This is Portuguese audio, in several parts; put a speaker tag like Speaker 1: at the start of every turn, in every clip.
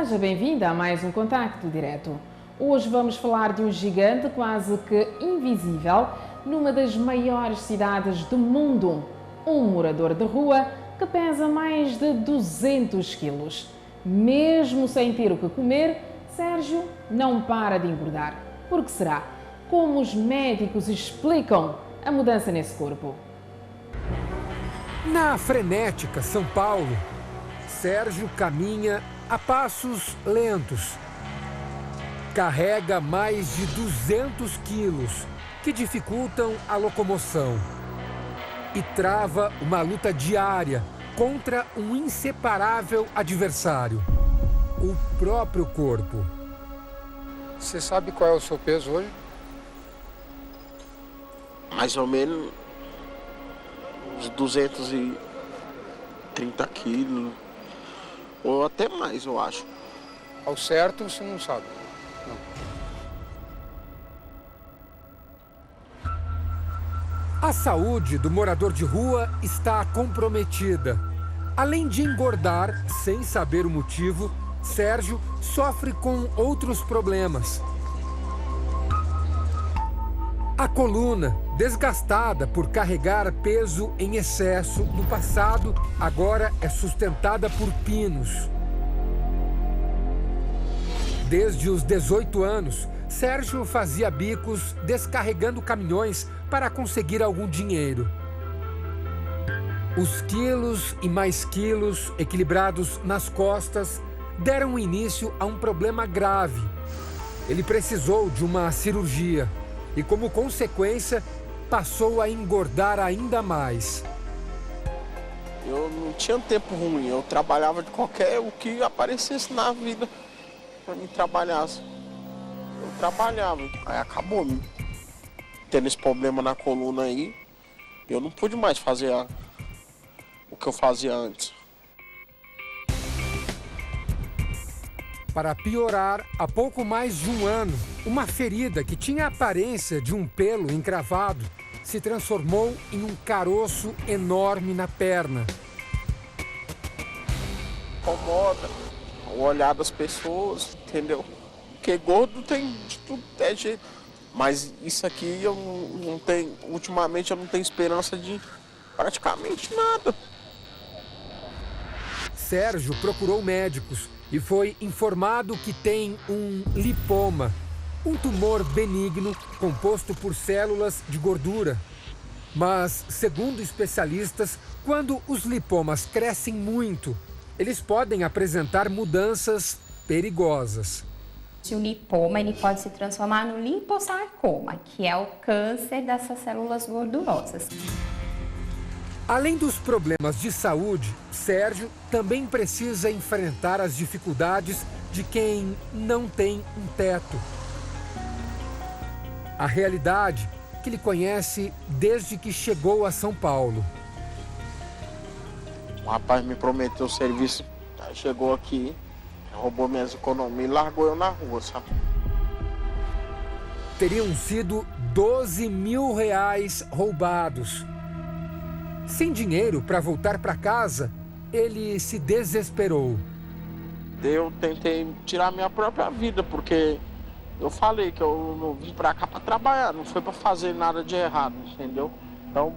Speaker 1: Seja bem-vinda a mais um Contacto Direto. Hoje vamos falar de um gigante quase que invisível numa das maiores cidades do mundo. Um morador de rua que pesa mais de 200 quilos. Mesmo sem ter o que comer, Sérgio não para de engordar. Por que será? Como os médicos explicam a mudança nesse corpo?
Speaker 2: Na frenética São Paulo, Sérgio caminha a passos lentos. Carrega mais de 200 quilos, que dificultam a locomoção. E trava uma luta diária contra um inseparável adversário: o próprio corpo.
Speaker 3: Você sabe qual é o seu peso hoje?
Speaker 4: Mais ou menos uns 230 quilos, ou até mais, eu acho.
Speaker 3: Ao certo, você não sabe. Não.
Speaker 2: A saúde do morador de rua está comprometida. Além de engordar sem saber o motivo, Sérgio sofre com outros problemas. A coluna, desgastada por carregar peso em excesso no passado, agora é sustentada por pinos. Desde os 18 anos, Sérgio fazia bicos descarregando caminhões para conseguir algum dinheiro. Os quilos e mais quilos equilibrados nas costas deram início a um problema grave. Ele precisou de uma cirurgia e, como consequência, passou a engordar ainda mais.
Speaker 4: Eu não tinha tempo ruim, eu trabalhava de o que aparecesse na vida para mim trabalhar. Eu trabalhava, aí acabou tendo esse problema na coluna aí, eu não pude mais fazer o que eu fazia antes.
Speaker 2: Para piorar, há pouco mais de um ano, uma ferida que tinha a aparência de um pelo encravado se transformou em um caroço enorme na perna.
Speaker 4: Incomoda o olhar das pessoas, entendeu? Porque gordo tem de tudo, é jeito. Mas isso aqui eu não tenho, ultimamente eu não tenho esperança de praticamente nada.
Speaker 2: Sérgio procurou médicos e foi informado que tem um lipoma, um tumor benigno composto por células de gordura. Mas, segundo especialistas, quando os lipomas crescem muito, eles podem apresentar mudanças perigosas.
Speaker 5: O lipoma ele pode se transformar no liposarcoma, que é o câncer dessas células gordurosas.
Speaker 2: Além dos problemas de saúde, Sérgio também precisa enfrentar as dificuldades de quem não tem um teto. A realidade que ele conhece desde que chegou a São Paulo.
Speaker 4: O rapaz me prometeu serviço, aí chegou aqui, roubou minhas economias e largou eu na rua, sabe?
Speaker 2: Teriam sido 12 mil reais roubados. Sem dinheiro para voltar para casa, ele se desesperou.
Speaker 4: Eu tentei tirar minha própria vida, porque eu falei que eu não vim para cá para trabalhar, não foi para fazer nada de errado, entendeu? Então,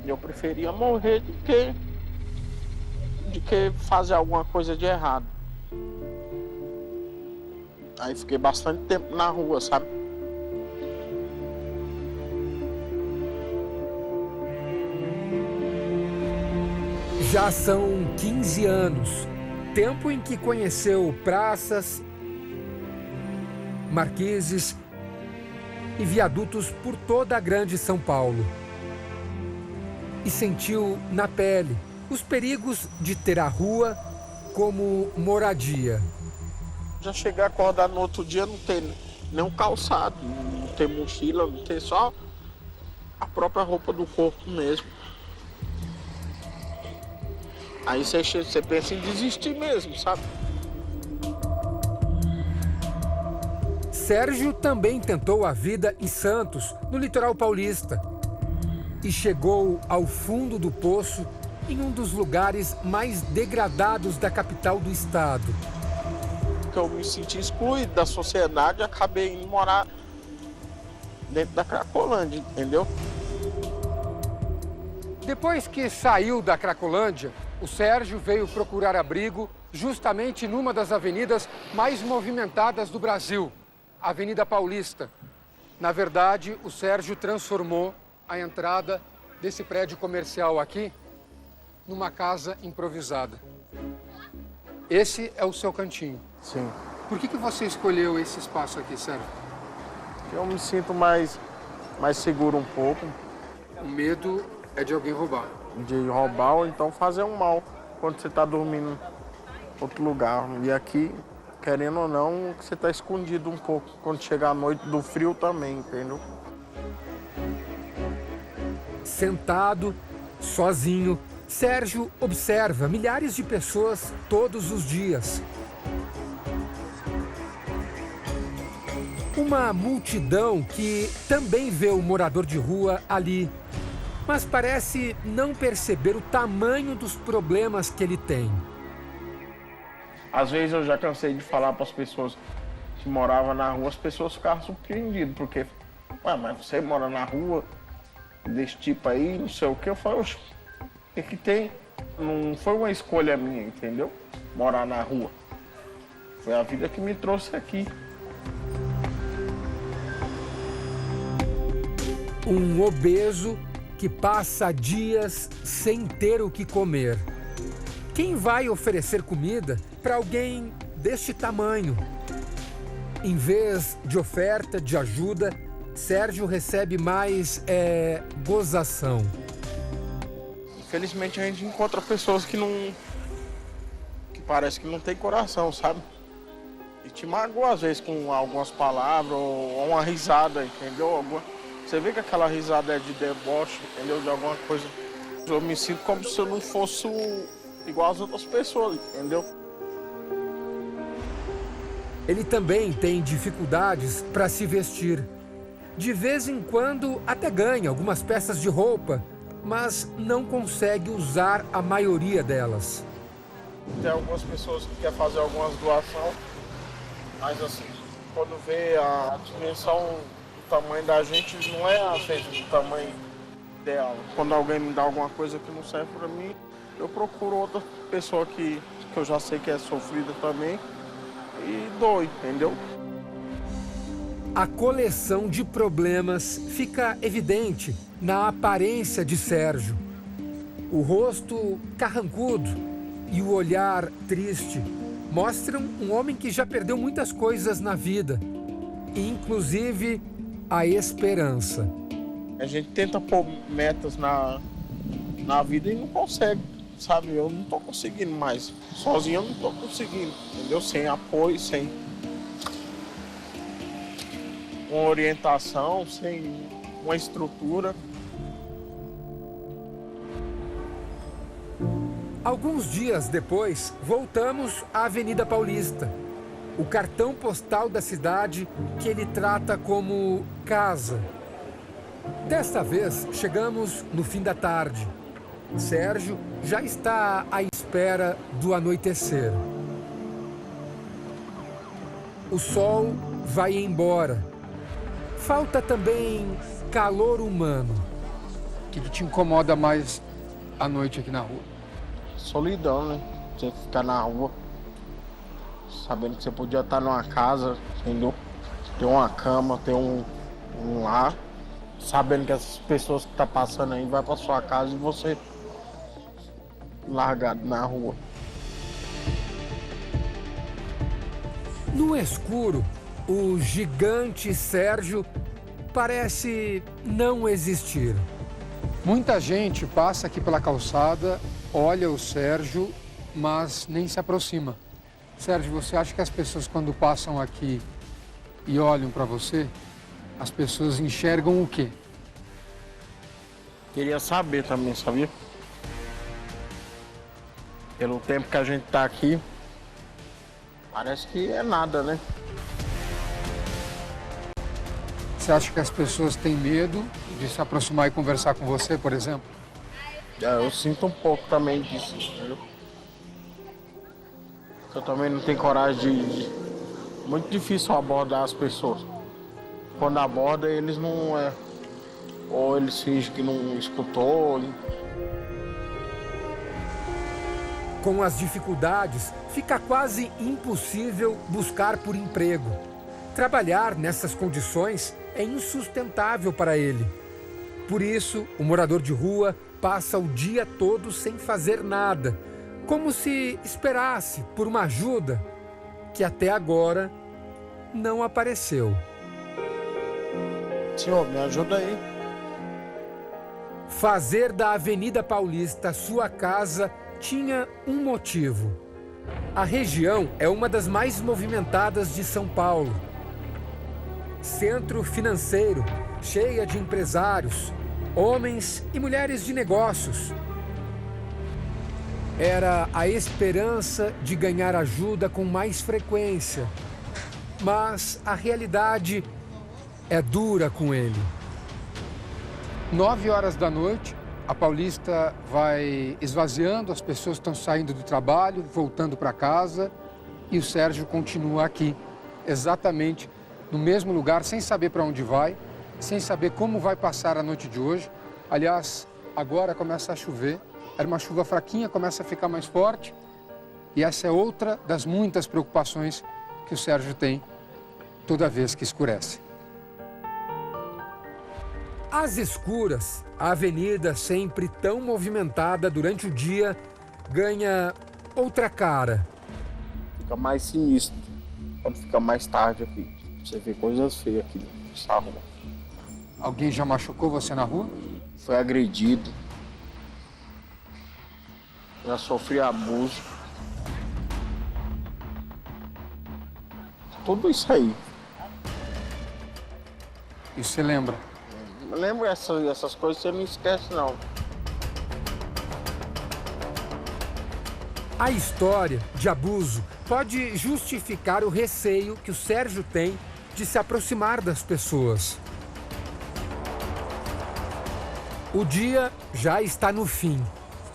Speaker 4: eu preferia morrer do que fazer alguma coisa de errado. Aí fiquei bastante tempo na rua, sabe?
Speaker 2: Já são 15 anos, tempo em que conheceu praças, marquises e viadutos por toda a grande São Paulo. E sentiu na pele os perigos de ter a rua como moradia.
Speaker 4: Já cheguei a acordar no outro dia, não ter nenhum calçado, não ter mochila, não ter só a própria roupa do corpo mesmo. Aí você pensa em desistir mesmo, sabe?
Speaker 2: Sérgio também tentou a vida em Santos, no litoral paulista. E chegou ao fundo do poço em um dos lugares mais degradados da capital do estado.
Speaker 4: porque eu me senti excluído da sociedade e acabei indo morar dentro da Cracolândia, entendeu?
Speaker 2: Depois que saiu da Cracolândia, o Sérgio veio procurar abrigo justamente numa das avenidas mais movimentadas do Brasil, a Avenida Paulista. Na verdade, o Sérgio transformou a entrada desse prédio comercial aqui numa casa improvisada. Esse é o seu cantinho.
Speaker 4: Sim.
Speaker 2: Por que você escolheu esse espaço aqui, Sérgio?
Speaker 4: Eu me sinto mais seguro um pouco.
Speaker 2: O medo é de alguém roubar.
Speaker 4: De roubar ou então fazer um mal quando você está dormindo em outro lugar. E aqui, querendo ou não, você está escondido um pouco quando chega a noite do frio também, entendeu?
Speaker 2: Sentado, sozinho, Sérgio observa milhares de pessoas todos os dias. Uma multidão que também vê o morador de rua ali, mas parece não perceber o tamanho dos problemas que ele tem.
Speaker 4: Às vezes eu já cansei de falar para as pessoas que moravam na rua, as pessoas ficavam surpreendidas, porque, mas você mora na rua desse tipo aí, não sei o que. Eu falo, oxe, o que tem? Não foi uma escolha minha, entendeu? Morar na rua. Foi a vida que me trouxe aqui.
Speaker 2: Um obeso que passa dias sem ter o que comer. Quem vai oferecer comida para alguém deste tamanho? Em vez de oferta, de ajuda, Sérgio recebe mais gozação.
Speaker 4: Infelizmente a gente encontra pessoas que parece que não tem coração, sabe? E te magoa às vezes com algumas palavras ou uma risada, entendeu? Você vê que aquela risada é de deboche, entendeu? De alguma coisa. Eu me sinto como se eu não fosse igual às outras pessoas, entendeu?
Speaker 2: Ele também tem dificuldades para se vestir. De vez em quando até ganha algumas peças de roupa, mas não consegue usar a maioria delas.
Speaker 4: Tem algumas pessoas que querem fazer algumas doações, mas assim, quando vê a dimensão do tamanho da gente, não é às vezes do tamanho ideal. Quando alguém me dá alguma coisa que não serve para mim, eu procuro outra pessoa que eu já sei que é sofrida também e dou, entendeu?
Speaker 2: A coleção de problemas fica evidente na aparência de Sérgio. O rosto carrancudo e o olhar triste mostram um homem que já perdeu muitas coisas na vida, inclusive a esperança.
Speaker 4: A gente tenta pôr metas na vida e não consegue, sabe? Eu não tô conseguindo mais. Sozinho eu não tô conseguindo, entendeu? Sem apoio, sem uma orientação, sem uma estrutura.
Speaker 2: Alguns dias depois, voltamos à Avenida Paulista, o cartão postal da cidade que ele trata como casa. Desta vez, chegamos no fim da tarde. Sérgio já está à espera do anoitecer. O sol vai embora. Falta também calor humano. O que te incomoda mais à noite aqui na rua?
Speaker 4: Solidão, né? Você ficar na rua, sabendo que você podia estar numa casa, entendeu? Ter uma cama, ter um lar, sabendo que essas pessoas que estão passando aí vai para sua casa e você largado na rua.
Speaker 2: No escuro, o gigante Sérgio parece não existir. Muita gente passa aqui pela calçada, olha o Sérgio, mas nem se aproxima. Sérgio, você acha que as pessoas quando passam aqui e olham para você, as pessoas enxergam o quê?
Speaker 4: Queria saber também, sabia? Pelo tempo que a gente tá aqui, parece que é nada, né?
Speaker 2: Você acha que as pessoas têm medo de se aproximar e conversar com você, por exemplo?
Speaker 4: Eu sinto um pouco também disso, entendeu? Eu também não tenho coragem de... Muito difícil abordar as pessoas. Quando aborda, eles não... Ou eles fingem que não escutou.
Speaker 2: Com as dificuldades, fica quase impossível buscar por emprego. Trabalhar nessas condições é insustentável para ele. Por isso, o morador de rua passa o dia todo sem fazer nada, como se esperasse por uma ajuda que até agora não apareceu.
Speaker 4: Senhor, me ajuda aí.
Speaker 2: Fazer da Avenida Paulista sua casa tinha um motivo. A região é uma das mais movimentadas de São Paulo. Centro financeiro, cheia de empresários, homens e mulheres de negócios. Era a esperança de ganhar ajuda com mais frequência. Mas a realidade é dura com ele.
Speaker 3: 9 horas da noite, a Paulista vai esvaziando, as pessoas estão saindo do trabalho, voltando para casa e o Sérgio continua aqui, exatamente no mesmo lugar, sem saber para onde vai, sem saber como vai passar a noite de hoje. Aliás, agora começa a chover, era uma chuva fraquinha, começa a ficar mais forte e essa é outra das muitas preocupações que o Sérgio tem toda vez que escurece.
Speaker 2: Às escuras, a avenida, sempre tão movimentada durante o dia, ganha outra cara.
Speaker 4: Fica mais sinistro quando fica mais tarde aqui. Você vê coisas feias aqui nessa rua.
Speaker 3: Alguém já machucou você na rua?
Speaker 4: Foi agredido. Já sofri abuso. Tudo isso aí.
Speaker 3: E você lembra?
Speaker 4: Lembra essas coisas, você não esquece, não.
Speaker 2: A história de abuso pode justificar o receio que o Sérgio tem de se aproximar das pessoas. O dia já está no fim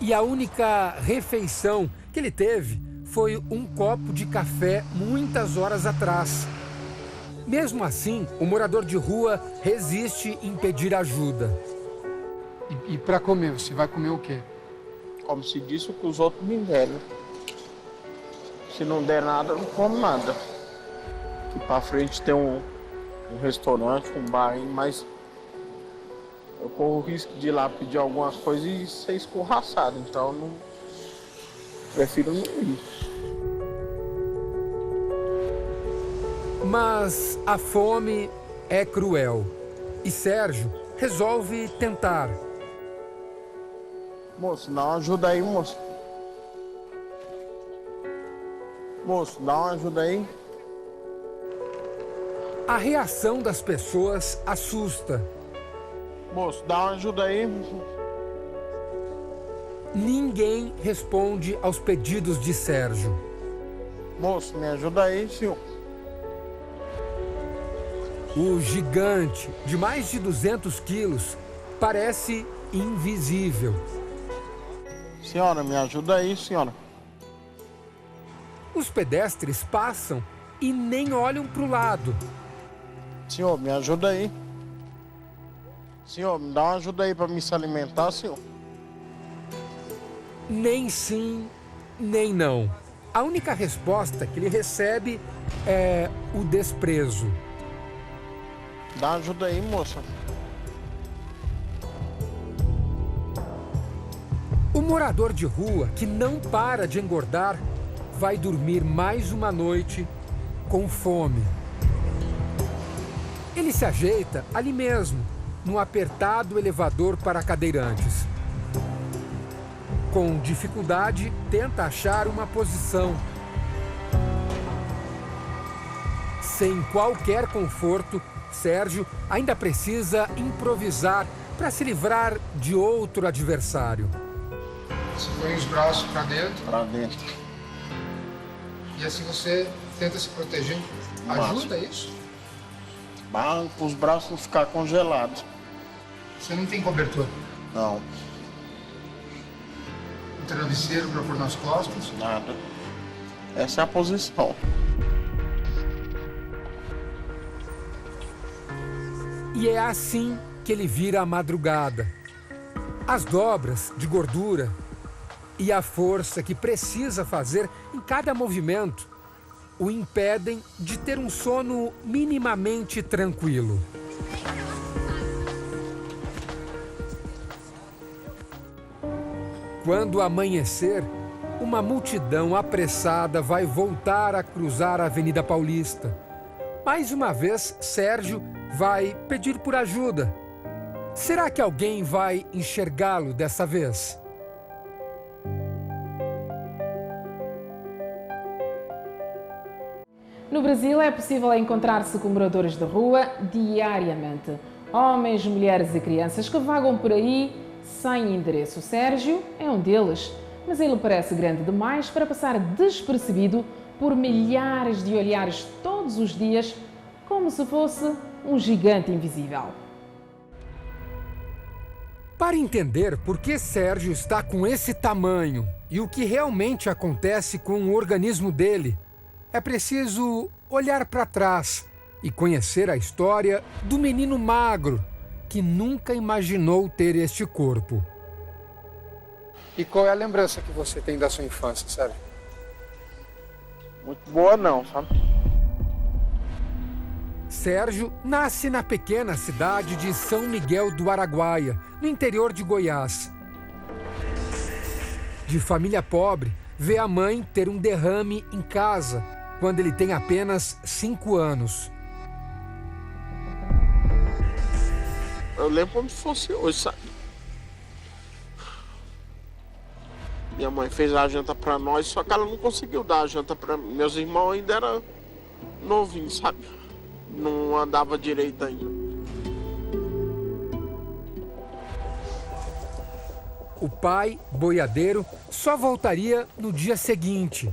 Speaker 2: e a única refeição que ele teve foi um copo de café muitas horas atrás. Mesmo assim, o morador de rua resiste em pedir ajuda.
Speaker 3: E para comer, você vai comer o quê?
Speaker 4: Como se diz, o que os outros me deram. Se não der nada, eu não como nada. Aqui pra frente tem um restaurante, um bar aí, mas eu corro o risco de ir lá pedir algumas coisas e ser escorraçado. Então eu não... prefiro não ir.
Speaker 2: Mas a fome é cruel e Sérgio resolve tentar.
Speaker 4: Moço, dá uma ajuda aí, moço. Moço, dá uma ajuda aí.
Speaker 2: A reação das pessoas assusta.
Speaker 4: Moço, dá uma ajuda aí.
Speaker 2: Ninguém responde aos pedidos de Sérgio.
Speaker 4: Moço, me ajuda aí, senhor.
Speaker 2: O gigante, de mais de 200 quilos, parece invisível.
Speaker 4: Senhora, me ajuda aí, senhora.
Speaker 2: Os pedestres passam e nem olham para o lado.
Speaker 4: Senhor, me ajuda aí. Senhor, me dá uma ajuda aí para me se alimentar, senhor.
Speaker 2: Nem sim, nem não. A única resposta que ele recebe é o desprezo.
Speaker 4: Dá ajuda aí, moça.
Speaker 2: O morador de rua, que não para de engordar, vai dormir mais uma noite com fome. Ele se ajeita ali mesmo, num apertado elevador para cadeirantes. Com dificuldade, tenta achar uma posição. Sem qualquer conforto, Sérgio ainda precisa improvisar para se livrar de outro adversário.
Speaker 3: Você põe os braços para dentro.
Speaker 4: Pra dentro.
Speaker 3: E assim você tenta se proteger. Ajuda isso?
Speaker 4: Para os braços não ficar congelados.
Speaker 3: Você não tem cobertura?
Speaker 4: Não,
Speaker 3: Um travesseiro para pôr nas costas?
Speaker 4: nada. Essa é a posição.
Speaker 2: E é assim que ele vira a madrugada. As dobras de gordura e a força que precisa fazer em cada movimento o impedem de ter um sono minimamente tranquilo. Quando amanhecer, uma multidão apressada vai voltar a cruzar a Avenida Paulista. Mais uma vez, Sérgio vai pedir por ajuda. Será que alguém vai enxergá-lo dessa vez?
Speaker 1: No Brasil é possível encontrar-se com moradores de rua diariamente. Homens, mulheres e crianças que vagam por aí sem endereço. Sérgio é um deles, mas ele parece grande demais para passar despercebido por milhares de olhares todos os dias, como se fosse um gigante invisível.
Speaker 2: Para entender por que Sérgio está com esse tamanho e o que realmente acontece com o organismo dele, é preciso olhar para trás e conhecer a história do menino magro que nunca imaginou ter este corpo.
Speaker 3: E qual é a lembrança que você tem da sua infância, Sérgio?
Speaker 4: Muito boa não, sabe?
Speaker 2: Sérgio nasce na pequena cidade de São Miguel do Araguaia, no interior de Goiás. De família pobre, vê a mãe ter um derrame em casa quando ele tem apenas 5 anos.
Speaker 4: Eu lembro como se fosse hoje, sabe? Minha mãe fez a janta pra nós, só que ela não conseguiu dar a janta pra mim. Meus irmãos ainda eram novinhos, sabe? Não andava direito ainda.
Speaker 2: O pai, boiadeiro, só voltaria no dia seguinte.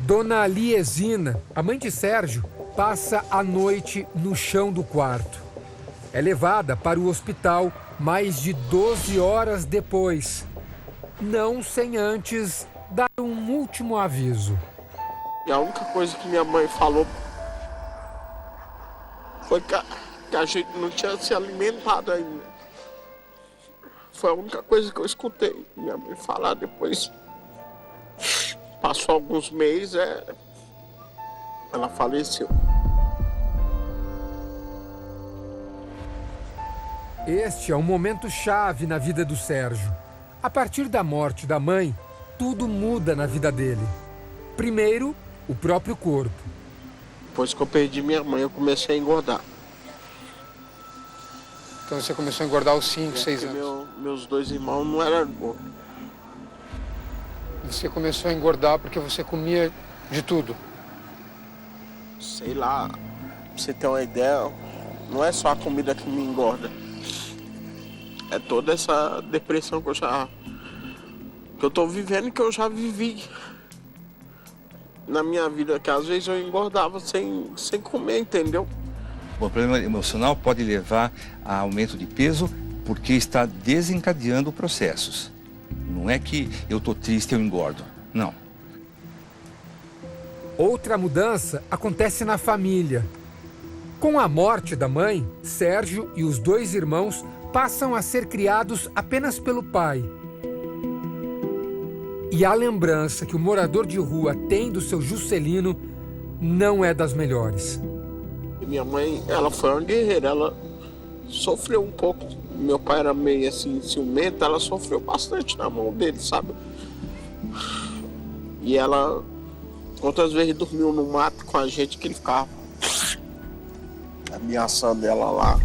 Speaker 2: Dona Liesina, a mãe de Sérgio, passa a noite no chão do quarto. É levada para o hospital mais de 12 horas depois, não sem antes dar um último aviso.
Speaker 4: E a única coisa que minha mãe falou foi que a gente não tinha se alimentado ainda. Foi a única coisa que eu escutei minha mãe falar depois. Passou alguns meses, ela faleceu.
Speaker 2: Este é um momento chave na vida do Sérgio. A partir da morte da mãe, tudo muda na vida dele. Primeiro, o próprio corpo.
Speaker 4: Depois que eu perdi minha mãe, eu comecei a engordar.
Speaker 3: Então você começou a engordar aos 5, 6 anos.
Speaker 4: Meus 2 irmãos não eram gordos.
Speaker 3: Você começou a engordar porque você comia de tudo?
Speaker 4: Sei lá, pra você ter uma ideia, não é só a comida que me engorda. É toda essa depressão que eu tô vivendo e que eu já vivi na minha vida, que às vezes eu engordava sem comer, entendeu?
Speaker 6: O problema emocional pode levar a aumento de peso porque está desencadeando processos. Não é que eu tô triste e eu engordo, não.
Speaker 2: Outra mudança acontece na família. Com a morte da mãe, Sérgio e os 2 irmãos passam a ser criados apenas pelo pai. E a lembrança que o morador de rua tem do seu Juscelino não é das melhores.
Speaker 4: Minha mãe, ela foi uma guerreira, ela sofreu um pouco. Meu pai era meio assim, ciumento, ela sofreu bastante na mão dele, sabe? E ela, quantas vezes dormiu no mato com a gente que ele ficava ameaçando ela lá.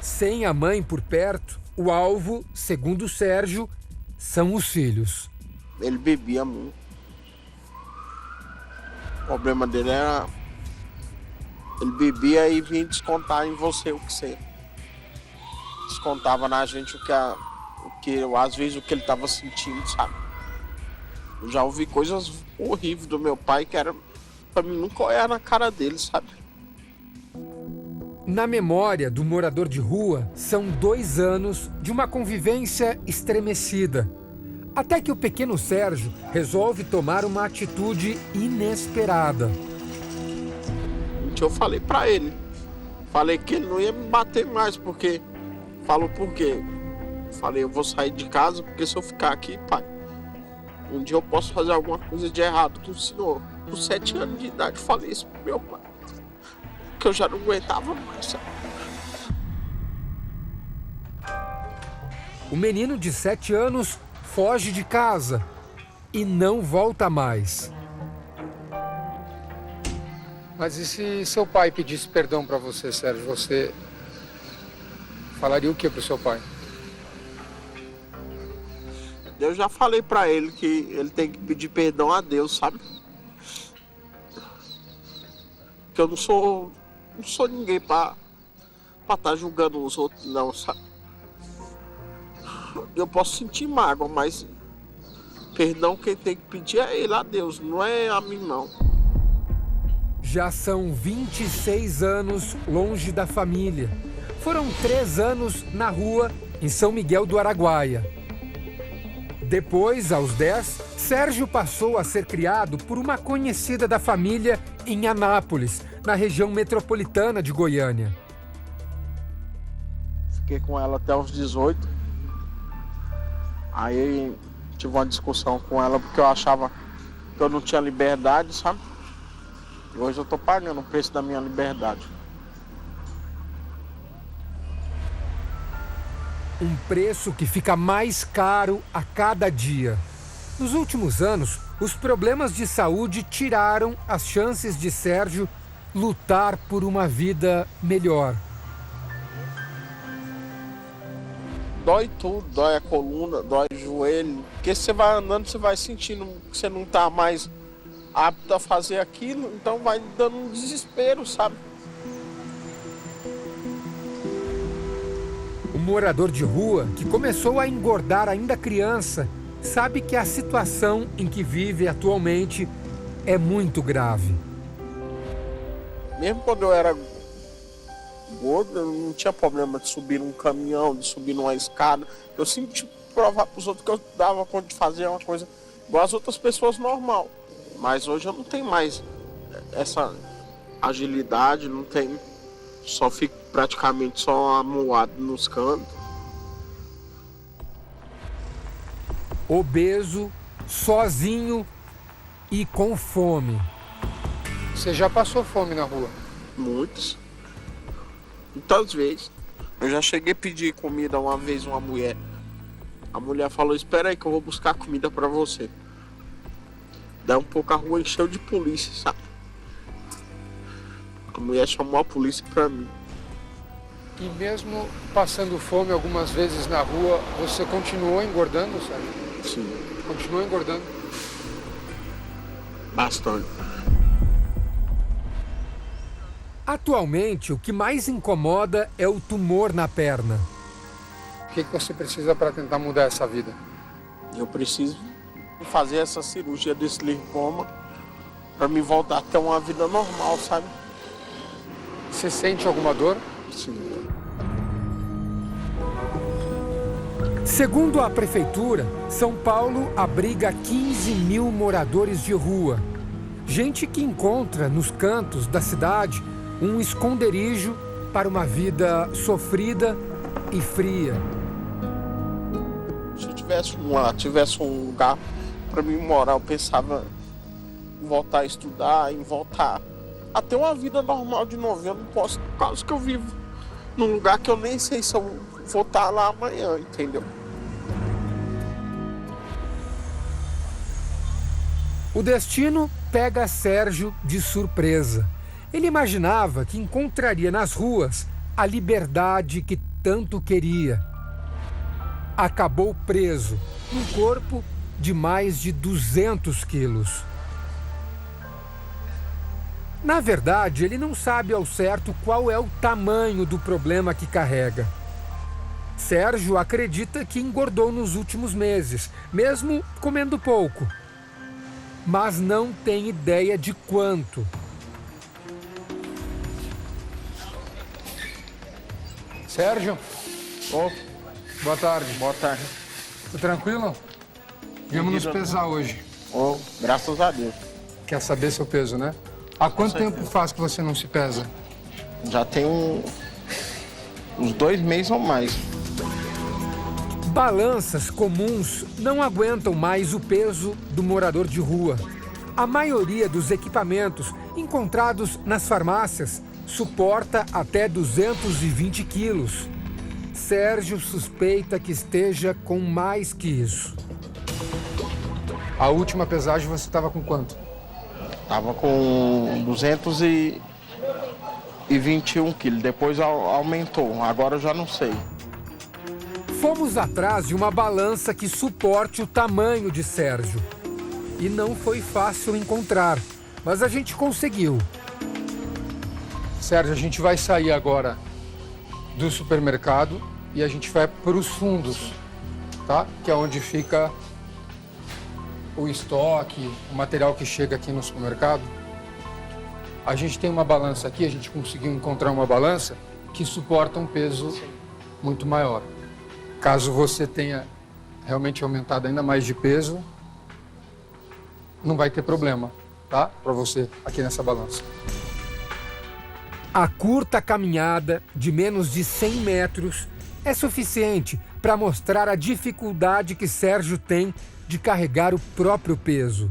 Speaker 2: Sem a mãe por perto, o alvo, segundo Sérgio, são os filhos.
Speaker 4: Ele bebia muito. O problema dele era... Ele bebia e vinha descontar em você o que você... Descontava na gente às vezes o que ele estava sentindo, sabe? Eu já ouvi coisas horríveis do meu pai que era pra mim nunca olhar na cara dele, sabe?
Speaker 2: Na memória do morador de rua, são 2 anos de uma convivência estremecida. Até que o pequeno Sérgio resolve tomar uma atitude inesperada.
Speaker 4: Eu falei pra ele. Falei que ele não ia me bater mais, porque... Falou por quê? Falei, eu vou sair de casa, porque se eu ficar aqui, pai, um dia eu posso fazer alguma coisa de errado com o senhor. Com 7 anos de idade, falei isso pro meu pai. Que eu já não aguentava mais, sabe?
Speaker 2: O menino de 7 anos foge de casa e não volta mais.
Speaker 3: Mas e se seu pai pedisse perdão para você, Sérgio? Você falaria o que pro seu pai?
Speaker 4: Eu já falei pra ele que ele tem que pedir perdão a Deus, sabe? Que eu não sou ninguém pra estar julgando os outros, não, sabe? Eu posso sentir mágoa, mas perdão quem tem que pedir é ele, a Deus, não é a mim, não.
Speaker 2: Já são 26 anos longe da família. Foram 3 anos na rua, em São Miguel do Araguaia. Depois, aos 10, Sérgio passou a ser criado por uma conhecida da família em Anápolis, na região metropolitana de Goiânia.
Speaker 4: Fiquei com ela até os 18. Aí tive uma discussão com ela porque eu achava que eu não tinha liberdade, sabe? E hoje eu tô pagando o preço da minha liberdade.
Speaker 2: Um preço que fica mais caro a cada dia. Nos últimos anos, os problemas de saúde tiraram as chances de Sérgio lutar por uma vida melhor.
Speaker 4: Dói tudo, dói a coluna, dói o joelho. Porque você vai andando, você vai sentindo que você não tá mais apto a fazer aquilo, então vai dando um desespero, sabe?
Speaker 2: O morador de rua, que começou a engordar ainda criança, sabe que a situação em que vive atualmente é muito grave.
Speaker 4: Mesmo quando eu era gordo, eu não tinha problema de subir num caminhão, de subir numa escada. Eu sempre tive que provar para os outros que eu dava conta de fazer uma coisa igual as outras pessoas normal. Mas hoje eu não tenho mais essa agilidade, não tenho. Só fico praticamente só amuado nos cantos.
Speaker 2: Obeso, sozinho e com fome.
Speaker 3: Você já passou fome na rua?
Speaker 4: Muitas vezes. Eu já cheguei a pedir comida uma vez a uma mulher. A mulher falou, espera aí que eu vou buscar comida pra você. Daí um pouco a rua encheu de polícia, sabe? A mulher chamou a polícia pra mim.
Speaker 3: E mesmo passando fome algumas vezes na rua, você continuou engordando, Sérgio?
Speaker 4: Sim.
Speaker 3: Continuou engordando?
Speaker 4: Bastante.
Speaker 2: Atualmente, o que mais incomoda é o tumor na perna.
Speaker 3: O que você precisa para tentar mudar essa vida?
Speaker 4: Eu preciso fazer essa cirurgia desse lipoma para me voltar a ter uma vida normal, sabe?
Speaker 3: Você sente alguma dor?
Speaker 4: Sim.
Speaker 2: Segundo a prefeitura, São Paulo abriga 15 mil moradores de rua. Gente que encontra nos cantos da cidade um esconderijo para uma vida sofrida e fria.
Speaker 4: Se eu tivesse um lugar para mim morar, eu pensava em voltar a estudar, em voltar a ter uma vida normal de novo. Eu não posso, por causa que eu vivo num lugar que eu nem sei se eu vou estar lá amanhã, entendeu?
Speaker 2: O destino pega Sérgio de surpresa. Ele imaginava que encontraria nas ruas a liberdade que tanto queria. Acabou preso, num corpo de mais de 200 quilos. Na verdade, ele não sabe ao certo qual é o tamanho do problema que carrega. Sérgio acredita que engordou nos últimos meses, mesmo comendo pouco. Mas não tem ideia de quanto.
Speaker 3: Sérgio?
Speaker 4: Oh,
Speaker 3: Boa tarde.
Speaker 4: boa tarde.
Speaker 3: Tudo tranquilo? Viemos nos pesar hoje.
Speaker 4: Oh, graças a Deus.
Speaker 3: Quer saber seu peso, né? Há quanto tempo faz que você não se pesa?
Speaker 4: Já tem uns 2 meses ou mais.
Speaker 2: Balanças comuns não aguentam mais o peso do morador de rua. A maioria dos equipamentos encontrados nas farmácias suporta até 220 quilos. Sérgio suspeita que esteja com mais que isso.
Speaker 3: A última pesagem você estava com quanto?
Speaker 4: Tava com 221 quilos, depois aumentou, agora eu já não sei.
Speaker 2: Fomos atrás de uma balança que suporte o tamanho de Sérgio. E não foi fácil encontrar, mas a gente conseguiu.
Speaker 3: Sérgio, a gente vai sair agora do supermercado e a gente vai para os fundos, tá? Que é onde fica o estoque, o material que chega aqui no supermercado. A gente tem uma balança aqui, a gente conseguiu encontrar uma balança que suporta um peso muito maior. Caso você tenha realmente aumentado ainda mais de peso, não vai ter problema, tá? Para você aqui nessa balança.
Speaker 2: A curta caminhada de menos de 100 metros é suficiente para mostrar a dificuldade que Sérgio tem de carregar o próprio peso.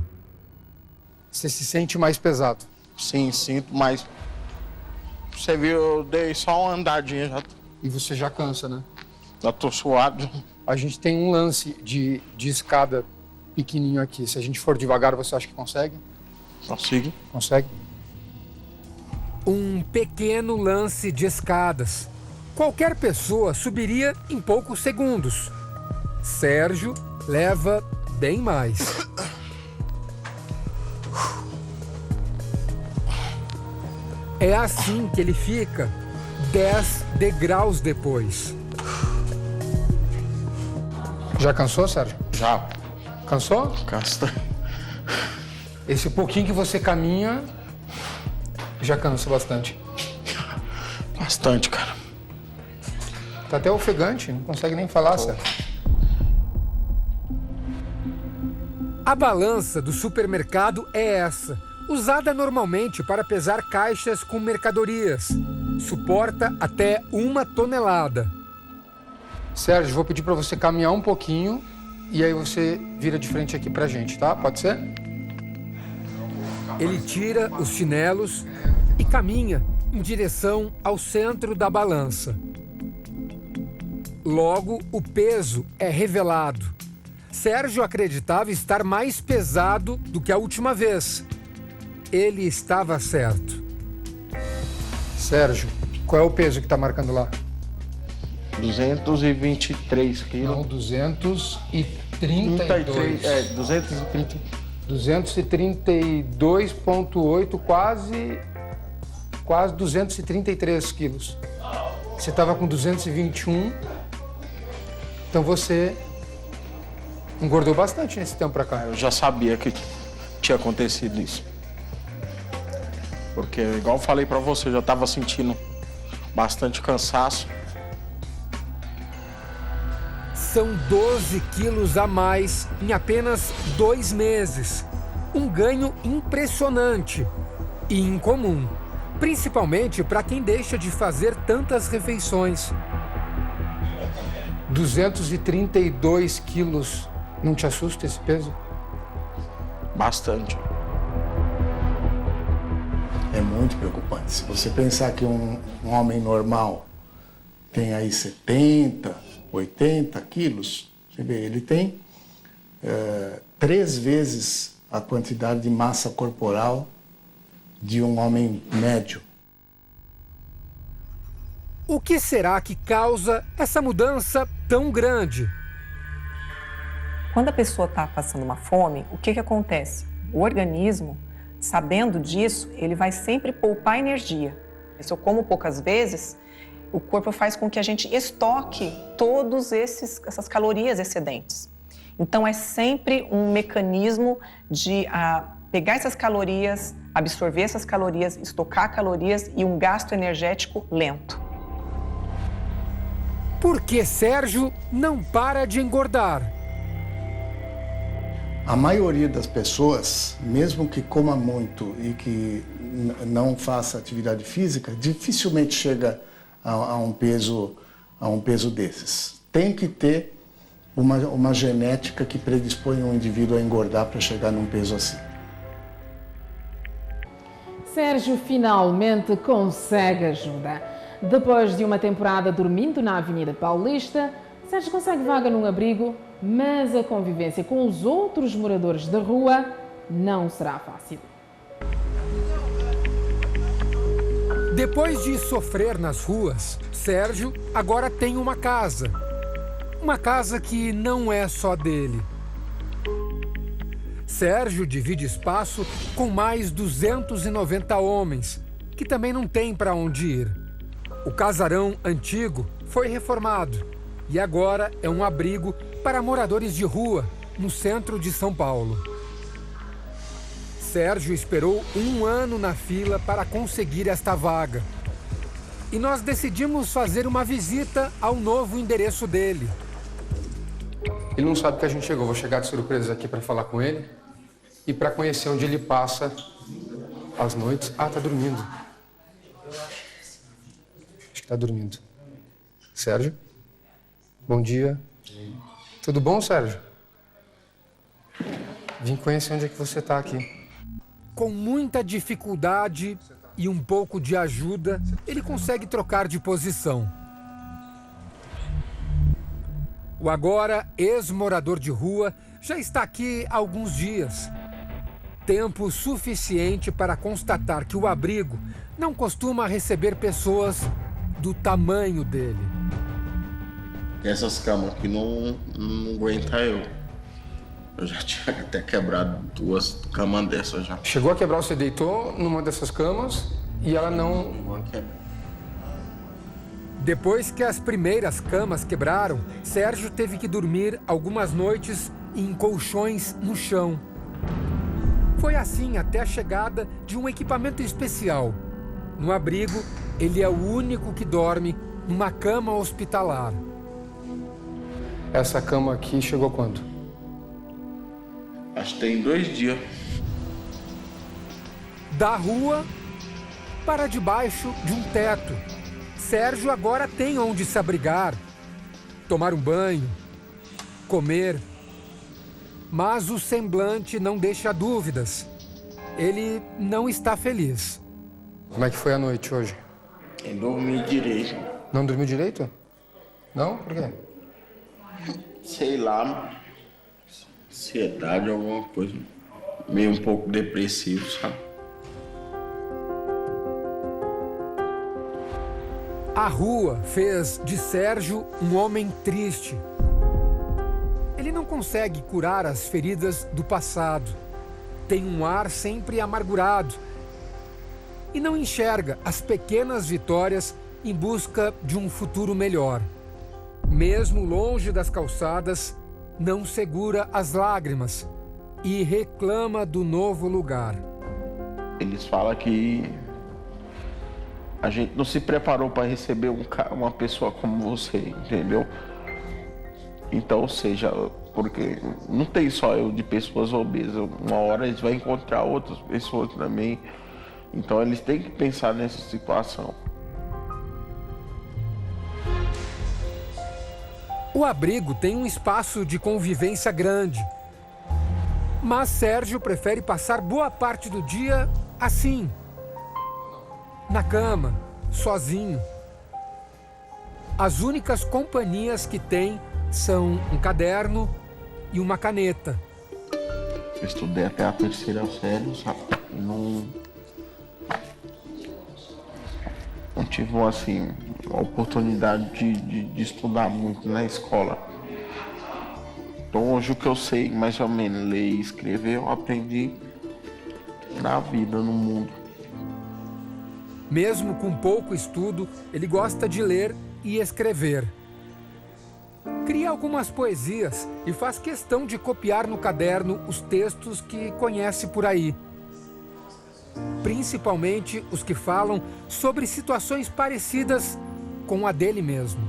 Speaker 3: Você se sente mais pesado?
Speaker 4: Sim, sinto, mas você viu, eu dei só uma andadinha já.
Speaker 3: E você já cansa, né?
Speaker 4: Já tô suado.
Speaker 3: A gente tem um lance de escada pequenininho aqui. Se a gente for devagar, você acha que consegue?
Speaker 4: Consigo.
Speaker 3: Consegue?
Speaker 2: Um pequeno lance de escadas. Qualquer pessoa subiria em poucos segundos. Sérgio leva bem mais. É assim que ele fica 10 degraus depois.
Speaker 3: Já cansou, Sérgio?
Speaker 4: Já.
Speaker 3: Cansou?
Speaker 4: Cansa.
Speaker 3: Esse pouquinho que você caminha já cansa bastante.
Speaker 4: Bastante, cara.
Speaker 3: Tá até ofegante, não consegue nem falar, Sérgio.
Speaker 2: A balança do supermercado é essa, usada normalmente para pesar caixas com mercadorias. Suporta até 1 tonelada.
Speaker 3: Sérgio, vou pedir para você caminhar um pouquinho e aí você vira de frente aqui pra gente, tá? Pode ser?
Speaker 2: Ele tira os chinelos e caminha em direção ao centro da balança. Logo, o peso é revelado. Sérgio acreditava estar mais pesado do que a última vez. Ele estava certo.
Speaker 3: Sérgio, qual é o peso que tá marcando lá?
Speaker 4: 223 quilos.
Speaker 3: Não, 232.
Speaker 4: 230.
Speaker 3: 232,8, quase 233 quilos. Você estava com 221, então você engordou bastante nesse tempo para cá.
Speaker 4: Eu já sabia que tinha acontecido isso. Porque, igual eu falei para você, eu já estava sentindo bastante cansaço.
Speaker 2: São 12 quilos a mais em apenas 2 meses. Um ganho impressionante e incomum, principalmente para quem deixa de fazer tantas refeições. 232 quilos, não te assusta esse peso?
Speaker 4: Bastante.
Speaker 7: É muito preocupante. Se você pensar que um homem normal tem aí 70, 80 quilos, você vê, ele tem 3 vezes a quantidade de massa corporal de um homem médio.
Speaker 2: O que será que causa essa mudança tão grande?
Speaker 8: Quando a pessoa está passando uma fome, o que acontece? O organismo, sabendo disso, ele vai sempre poupar energia. Se eu como poucas vezes, o corpo faz com que a gente estoque todas essas calorias excedentes. Então, é sempre um mecanismo de pegar essas calorias, absorver essas calorias, estocar calorias e um gasto energético lento.
Speaker 2: Por que Sérgio não para de engordar?
Speaker 7: A maioria das pessoas, mesmo que coma muito e que não faça atividade física, dificilmente chega a um peso desses. Tem que ter uma genética que predispõe um indivíduo a engordar para chegar num peso assim.
Speaker 1: Sérgio finalmente consegue ajuda. Depois de uma temporada dormindo na Avenida Paulista, Sérgio consegue vaga num abrigo, mas a convivência com os outros moradores da rua não será fácil.
Speaker 2: Depois de sofrer nas ruas, Sérgio agora tem uma casa. Uma casa que não é só dele. Sérgio divide espaço com mais 290 homens, que também não tem para onde ir. O casarão antigo foi reformado e agora é um abrigo para moradores de rua, no centro de São Paulo. Sérgio esperou 1 ano na fila para conseguir esta vaga. E nós decidimos fazer uma visita ao novo endereço dele.
Speaker 3: Ele não sabe que a gente chegou. Vou chegar de surpresa aqui para falar com ele e para conhecer onde ele passa as noites. Ah, tá dormindo. Acho que tá dormindo. Sérgio? Bom dia. Tudo bom, Sérgio? Vim conhecer onde é que você tá aqui.
Speaker 2: Com muita dificuldade e um pouco de ajuda, ele consegue trocar de posição. O agora ex-morador de rua já está aqui há alguns dias. Tempo suficiente para constatar que o abrigo não costuma receber pessoas do tamanho dele.
Speaker 4: Essas camas aqui não aguentam eu. Eu já tinha até quebrado 2 camas dessas já.
Speaker 3: Chegou a quebrar, você deitou numa dessas camas e ela não...
Speaker 2: Depois que as primeiras camas quebraram, Sérgio teve que dormir algumas noites em colchões no chão. Foi assim até a chegada de um equipamento especial. No abrigo, ele é o único que dorme numa cama hospitalar.
Speaker 3: Essa cama aqui chegou quando?
Speaker 4: Acho que tem 2 dias.
Speaker 2: Da rua para debaixo de um teto. Sérgio agora tem onde se abrigar, tomar um banho, comer. Mas o semblante não deixa dúvidas. Ele não está feliz.
Speaker 3: Como é que foi a noite hoje?
Speaker 4: Eu dormi direito.
Speaker 3: Não dormiu direito? Não? Por quê?
Speaker 4: Sei lá, ansiedade, alguma coisa. Meio um pouco depressivo, sabe?
Speaker 2: A rua fez de Sérgio um homem triste. Ele não consegue curar as feridas do passado. Tem um ar sempre amargurado. E não enxerga as pequenas vitórias em busca de um futuro melhor. Mesmo longe das calçadas, não segura as lágrimas e reclama do novo lugar.
Speaker 4: Eles falam que a gente não se preparou para receber uma pessoa como você, entendeu? Então, ou seja, porque não tem só eu de pessoas obesas. Uma hora eles vão encontrar outras pessoas também. Então, eles têm que pensar nessa situação.
Speaker 2: O abrigo tem um espaço de convivência grande. Mas Sérgio prefere passar boa parte do dia assim, na cama, sozinho. As únicas companhias que tem são um caderno e uma caneta.
Speaker 4: Eu estudei até a 3ª série, sabe? Não tive, assim, a oportunidade de estudar muito na escola. Então hoje o que eu sei, mais ou menos, ler e escrever, eu aprendi na vida, no mundo.
Speaker 2: Mesmo com pouco estudo, ele gosta de ler e escrever. Cria algumas poesias e faz questão de copiar no caderno os textos que conhece por aí. Principalmente os que falam sobre situações parecidas com a dele mesmo.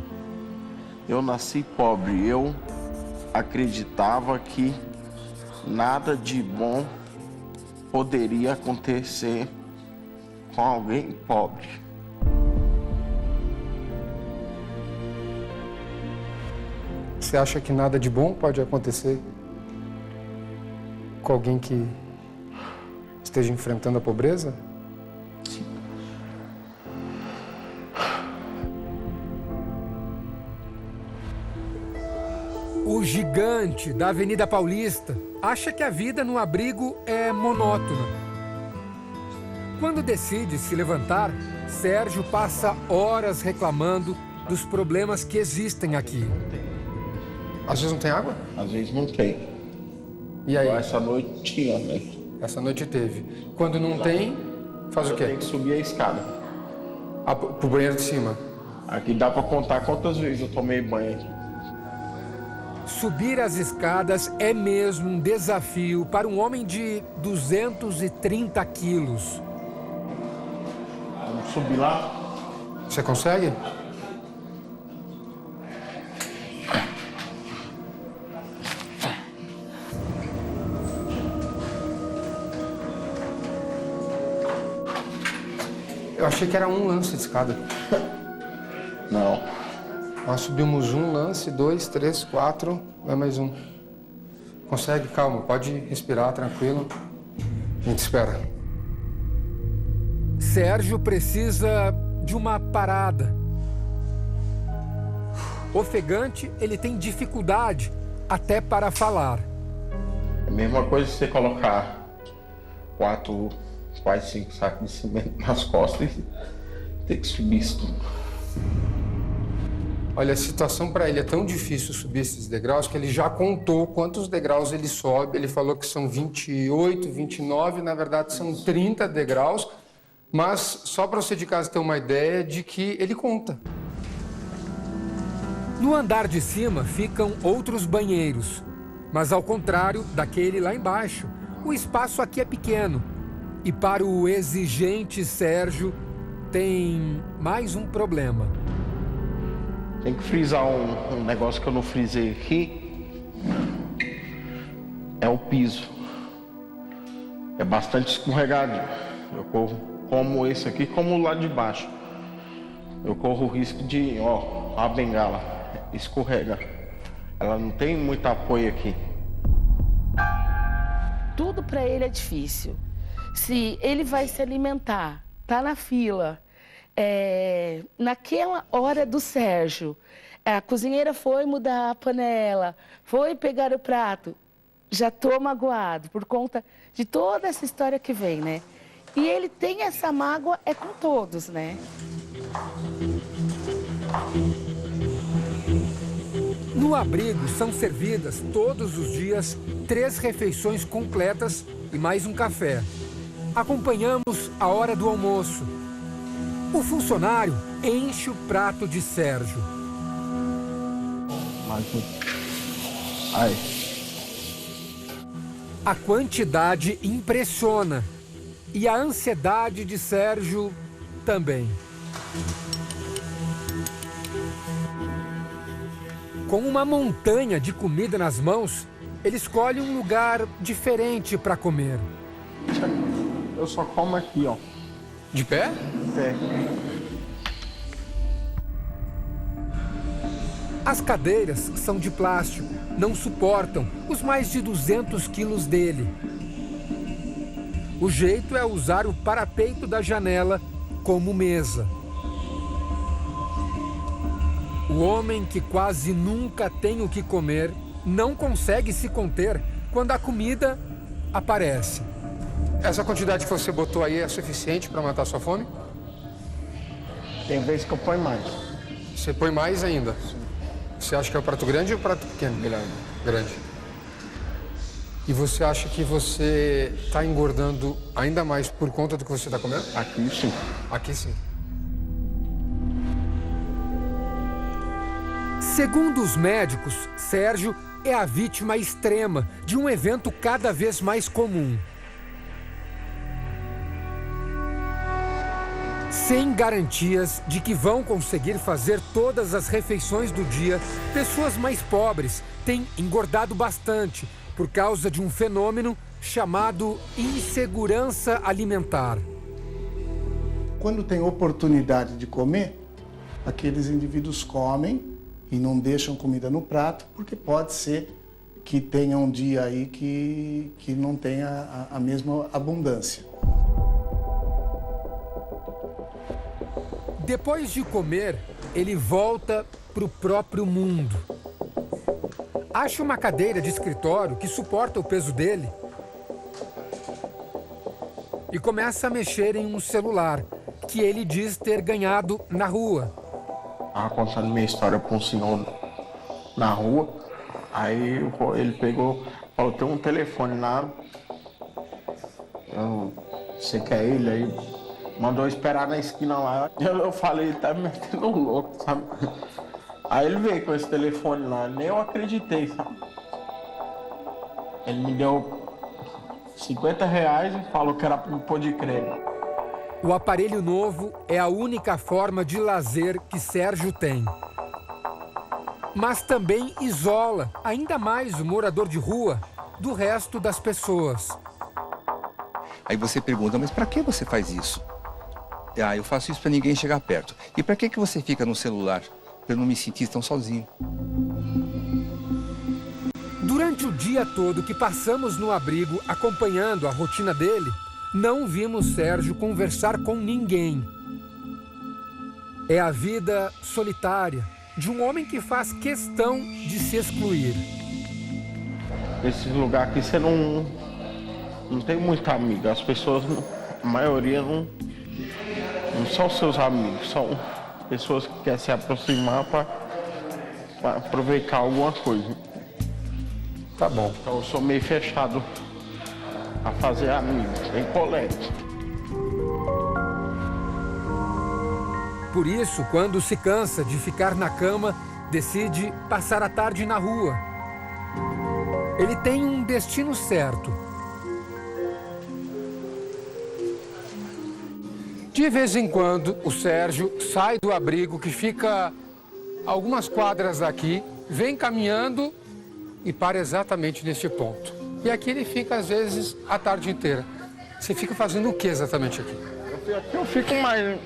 Speaker 4: Eu nasci pobre, eu acreditava que nada de bom poderia acontecer com alguém pobre.
Speaker 3: Você acha que nada de bom pode acontecer com alguém que esteja enfrentando a pobreza?
Speaker 4: Sim.
Speaker 2: O gigante da Avenida Paulista acha que a vida no abrigo é monótona. Quando decide se levantar, Sérgio passa horas reclamando dos problemas que existem aqui.
Speaker 3: Às vezes não tem água?
Speaker 4: Às vezes não tem.
Speaker 3: E aí?
Speaker 4: Essa noite tinha, né?
Speaker 3: Essa noite teve. Quando não tem, faz o quê?
Speaker 4: Tem que subir a escada.
Speaker 3: Pro banheiro de cima.
Speaker 4: Aqui dá pra contar quantas vezes eu tomei banho aqui.
Speaker 2: Subir as escadas é mesmo um desafio para um homem de 230 quilos.
Speaker 4: Vamos subir lá?
Speaker 3: Você consegue? Eu achei que era um lance de escada.
Speaker 4: Não.
Speaker 3: Nós subimos um lance, 2, 3, 4, vai mais um. Consegue? Calma, pode respirar, tranquilo. A gente espera.
Speaker 2: Sérgio precisa de uma parada. Ofegante, ele tem dificuldade até para falar.
Speaker 4: É a mesma coisa você colocar 4, quase 5 sacos de cimento nas costas e ter que subir isso tudo.
Speaker 3: Olha, a situação para ele é tão difícil subir esses degraus que ele já contou quantos degraus ele sobe. Ele falou que são 28, 29, na verdade são 30 degraus. Mas só para você de casa ter uma ideia de que ele conta.
Speaker 2: No andar de cima ficam outros banheiros. Mas ao contrário daquele lá embaixo, o espaço aqui é pequeno. E para o exigente Sérgio, tem mais um problema.
Speaker 4: Tem que frisar um negócio que eu não frisei aqui. É o piso. É bastante escorregadio. Eu corro como esse aqui, como o lado de baixo. Eu corro o risco de, ó, a bengala escorrega. Ela não tem muito apoio aqui.
Speaker 9: Tudo para ele é difícil. Se ele vai se alimentar, tá na fila, naquela hora do Sérgio, a cozinheira foi mudar a panela, foi pegar o prato, já estou magoado por conta de toda essa história que vem, né? E ele tem essa mágoa com todos, né?
Speaker 2: No abrigo são servidas todos os dias 3 refeições completas e mais um café. Acompanhamos a hora do almoço. O funcionário enche o prato de Sérgio.
Speaker 4: Mais um. Aí.
Speaker 2: A quantidade impressiona. E a ansiedade de Sérgio também. Com uma montanha de comida nas mãos, ele escolhe um lugar diferente para comer.
Speaker 4: Eu só como aqui, ó.
Speaker 3: De pé?
Speaker 4: Pé.
Speaker 2: As cadeiras são de plástico, não suportam os mais de 200 quilos dele. O jeito é usar o parapeito da janela como mesa. O homem que quase nunca tem o que comer não consegue se conter quando a comida aparece.
Speaker 3: Essa quantidade que você botou aí é suficiente para matar sua fome?
Speaker 4: Tem vezes que eu ponho mais.
Speaker 3: Você põe mais ainda? Você acha que é o prato grande ou o prato pequeno?
Speaker 4: Grande.
Speaker 3: Grande. E você acha que você está engordando ainda mais por conta do que você está comendo?
Speaker 4: Aqui sim.
Speaker 3: Aqui sim.
Speaker 2: Segundo os médicos, Sérgio é a vítima extrema de um evento cada vez mais comum. Sem garantias de que vão conseguir fazer todas as refeições do dia, pessoas mais pobres têm engordado bastante por causa de um fenômeno chamado insegurança alimentar.
Speaker 7: Quando tem oportunidade de comer, aqueles indivíduos comem e não deixam comida no prato, porque pode ser que tenha um dia aí que não tenha a mesma abundância.
Speaker 2: Depois de comer, ele volta para o próprio mundo. Acha uma cadeira de escritório que suporta o peso dele e começa a mexer em um celular que ele diz ter ganhado na rua.
Speaker 10: Estava contando minha história para um senhor na rua, aí ele pegou, falou, tem um telefone lá, você quer ele? Aí mandou esperar na esquina lá. Eu falei, ele tá me metendo louco, sabe? Aí ele veio com esse telefone lá, nem eu acreditei, sabe? Ele me deu R$50 e falou que era para me pôr de crédito.
Speaker 2: O aparelho novo é a única forma de lazer que Sérgio tem. Mas também isola ainda mais o morador de rua do resto das pessoas.
Speaker 6: Aí você pergunta, mas para que você faz isso? Eu faço isso para ninguém chegar perto. E para que você fica no celular? Para eu não me sentir tão sozinho.
Speaker 2: Durante o dia todo que passamos no abrigo acompanhando a rotina dele, não vimos Sérgio conversar com ninguém. É a vida solitária de um homem que faz questão de se excluir.
Speaker 10: Nesse lugar aqui você não tem muita amiga. As pessoas, a maioria não são seus amigos, são pessoas que querem se aproximar para aproveitar alguma coisa.
Speaker 3: Tá bom.
Speaker 10: Então eu sou meio fechado a fazer amigos, bem colete.
Speaker 2: Por isso, quando se cansa de ficar na cama, decide passar a tarde na rua. Ele tem um destino certo.
Speaker 3: De vez em quando, o Sérgio sai do abrigo que fica a algumas quadras daqui, vem caminhando e para exatamente neste ponto. E aqui ele fica, às vezes, a tarde inteira. Você fica fazendo o que exatamente aqui?
Speaker 10: Eu fico mais...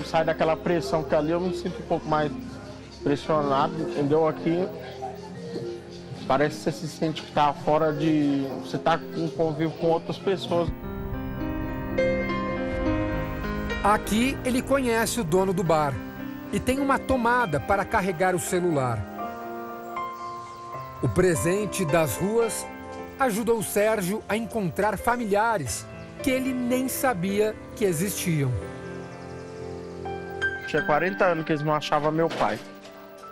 Speaker 10: Sai daquela pressão que ali eu me sinto um pouco mais pressionado, entendeu? Aqui parece que você se sente que tá fora de... Você tá em convívio com outras pessoas.
Speaker 2: Aqui ele conhece o dono do bar e tem uma tomada para carregar o celular. O presente das ruas ajuda o Sérgio a encontrar familiares que ele nem sabia que existiam.
Speaker 10: Tinha 40 anos que eles não achavam meu pai.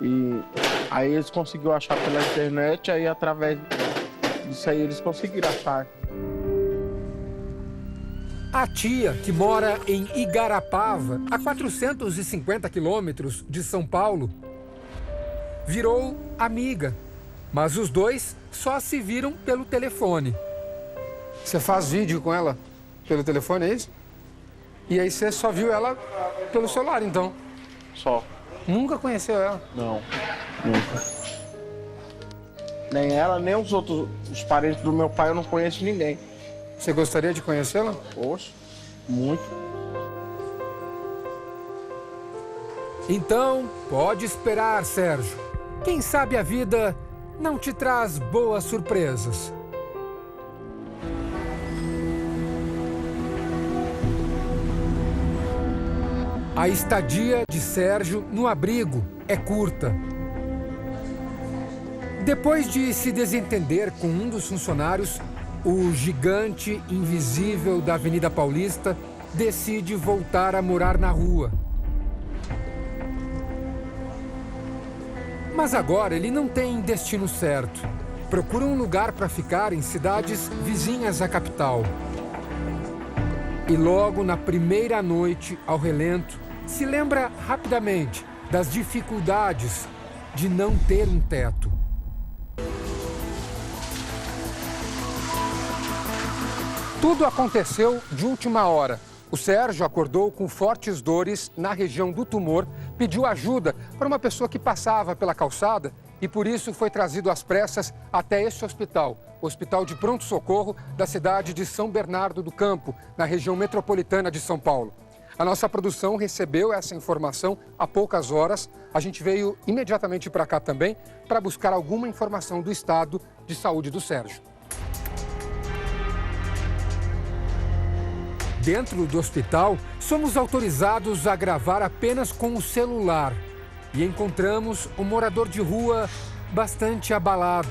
Speaker 10: E aí eles conseguiram achar pela internet, aí através disso aí eles conseguiram achar.
Speaker 2: A tia, que mora em Igarapava, a 450 quilômetros de São Paulo, virou amiga, mas os dois só se viram pelo telefone.
Speaker 3: Você faz vídeo com ela pelo telefone, é isso? E aí você só viu ela pelo celular, então?
Speaker 10: Só.
Speaker 3: Nunca conheceu ela?
Speaker 10: Não, nunca. Nem ela, nem os outros, os parentes do meu pai, eu não conheço ninguém.
Speaker 3: Você gostaria de conhecê-la?
Speaker 10: Poxa, muito.
Speaker 2: Então, pode esperar, Sérgio. Quem sabe a vida não te traz boas surpresas. A estadia de Sérgio no abrigo é curta. Depois de se desentender com um dos funcionários, o gigante invisível da Avenida Paulista decide voltar a morar na rua. Mas agora ele não tem destino certo. Procura um lugar para ficar em cidades vizinhas à capital. E logo na primeira noite, ao relento, se lembra rapidamente das dificuldades de não ter um teto.
Speaker 3: Tudo aconteceu de última hora. O Sérgio acordou com fortes dores na região do tumor, pediu ajuda para uma pessoa que passava pela calçada e por isso foi trazido às pressas até este hospital, o Hospital de Pronto-Socorro da cidade de São Bernardo do Campo, na região metropolitana de São Paulo. A nossa produção recebeu essa informação há poucas horas. A gente veio imediatamente para cá também para buscar alguma informação do estado de saúde do Sérgio. Dentro do hospital, somos autorizados a gravar apenas com o celular e encontramos um morador de rua bastante abalado.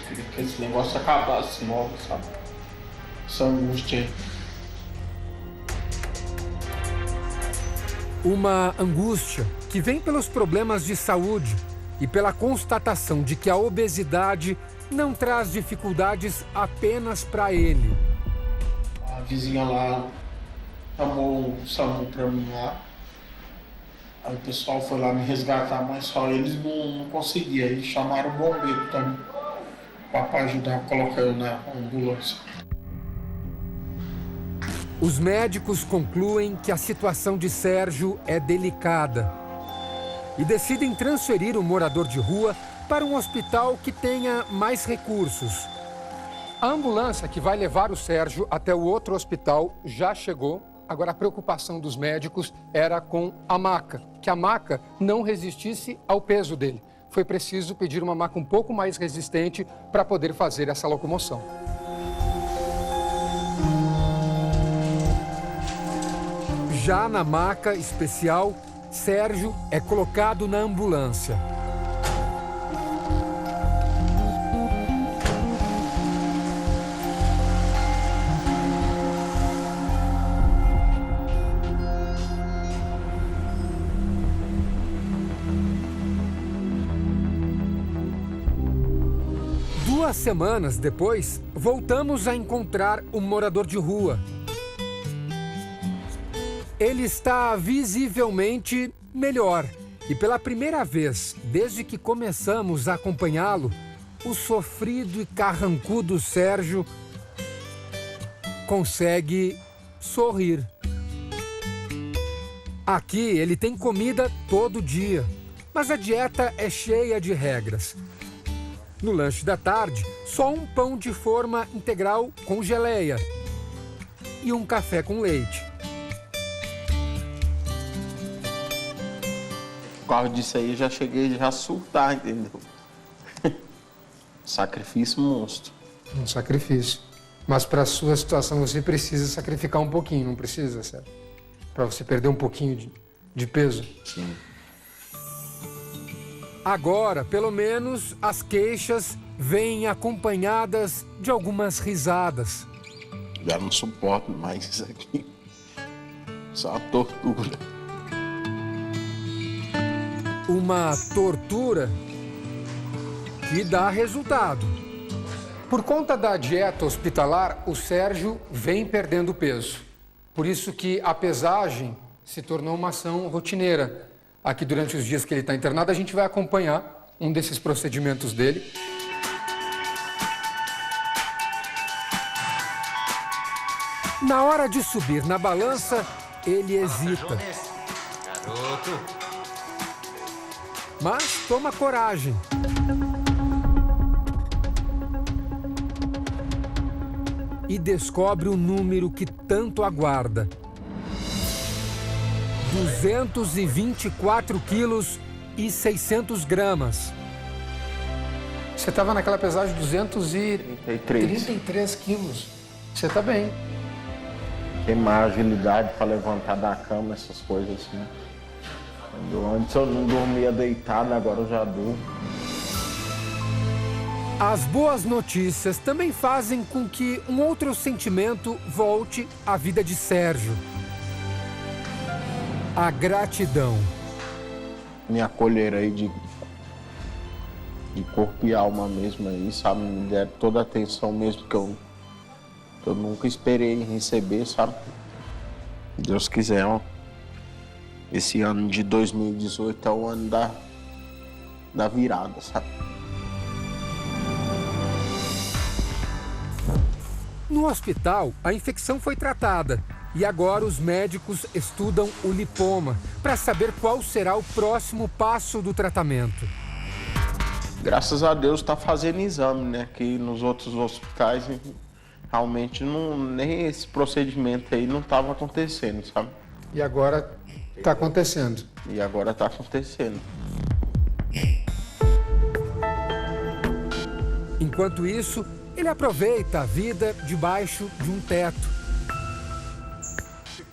Speaker 10: Queria que esse negócio acabasse logo, sabe? Essa angústia aí.
Speaker 2: Uma angústia que vem pelos problemas de saúde e pela constatação de que a obesidade não traz dificuldades apenas para ele.
Speaker 10: A vizinha lá chamou o SAMU pra mim lá. Aí o pessoal foi lá me resgatar, mas só eles não conseguiam. Aí chamaram o bombeiro também para ajudar a colocar eu na ambulância.
Speaker 2: Os médicos concluem que a situação de Sérgio é delicada e decidem transferir o morador de rua para um hospital que tenha mais recursos.
Speaker 3: A ambulância que vai levar o Sérgio até o outro hospital já chegou. Agora, a preocupação dos médicos era com a maca, que a maca não resistisse ao peso dele. Foi preciso pedir uma maca um pouco mais resistente para poder fazer essa locomoção.
Speaker 2: Já na maca especial, Sérgio é colocado na ambulância. Duas semanas depois, voltamos a encontrar um morador de rua. Ele está visivelmente melhor e pela primeira vez, desde que começamos a acompanhá-lo, o sofrido e carrancudo Sérgio consegue sorrir. Aqui ele tem comida todo dia, mas a dieta é cheia de regras. No lanche da tarde, só um pão de forma integral com geleia e um café com leite.
Speaker 10: Por causa disso aí, eu já cheguei a surtar, entendeu? Sacrifício monstro.
Speaker 3: Um sacrifício. Mas para a sua situação, você precisa sacrificar um pouquinho, não precisa, Sérgio? Para você perder um pouquinho de peso.
Speaker 10: Sim.
Speaker 2: Agora, pelo menos, as queixas vêm acompanhadas de algumas risadas.
Speaker 10: Já não suporto mais isso aqui. Isso é uma tortura.
Speaker 2: Uma tortura que dá resultado.
Speaker 3: Por conta da dieta hospitalar, o Sérgio vem perdendo peso. Por isso que a pesagem se tornou uma ação rotineira. Aqui, durante os dias que ele está internado, a gente vai acompanhar um desses procedimentos dele.
Speaker 2: Na hora de subir na balança, ele hesita. Mas toma coragem. E descobre o número que tanto aguarda. 224 quilos e 600 gramas.
Speaker 3: Você estava naquela pesagem de 233 quilos. Você está bem.
Speaker 10: Tem mais agilidade para levantar da cama, essas coisas assim. Antes eu não dormia deitado, agora eu já durmo.
Speaker 2: As boas notícias também fazem com que um outro sentimento volte à vida de Sérgio. A gratidão.
Speaker 10: Me acolher aí de corpo e alma mesmo aí, sabe? Me deram toda a atenção mesmo que eu nunca esperei receber, sabe? Se Deus quiser, ó. Esse ano de 2018 é o ano da virada, sabe?
Speaker 2: No hospital, a infecção foi tratada e agora os médicos estudam o lipoma para saber qual será o próximo passo do tratamento.
Speaker 10: Graças a Deus está fazendo exame, né? Que nos outros hospitais realmente nem esse procedimento aí não estava acontecendo, sabe?
Speaker 3: E agora está acontecendo.
Speaker 10: E agora está acontecendo.
Speaker 2: Enquanto isso, ele aproveita a vida debaixo de um teto.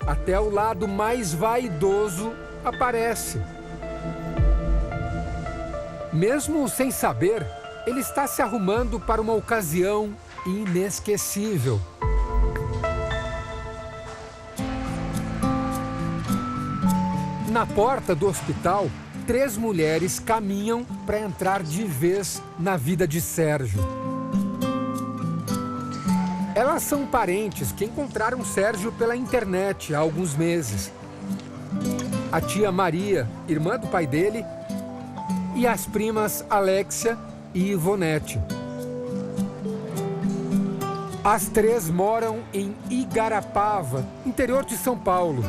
Speaker 2: Até o lado mais vaidoso aparece. Mesmo sem saber, ele está se arrumando para uma ocasião inesquecível. Na porta do hospital, 3 mulheres caminham para entrar de vez na vida de Sérgio. Elas são parentes que encontraram Sérgio pela internet há alguns meses. A tia Maria, irmã do pai dele, e as primas Alexia e Ivonete. As 3 moram em Igarapava, interior de São Paulo.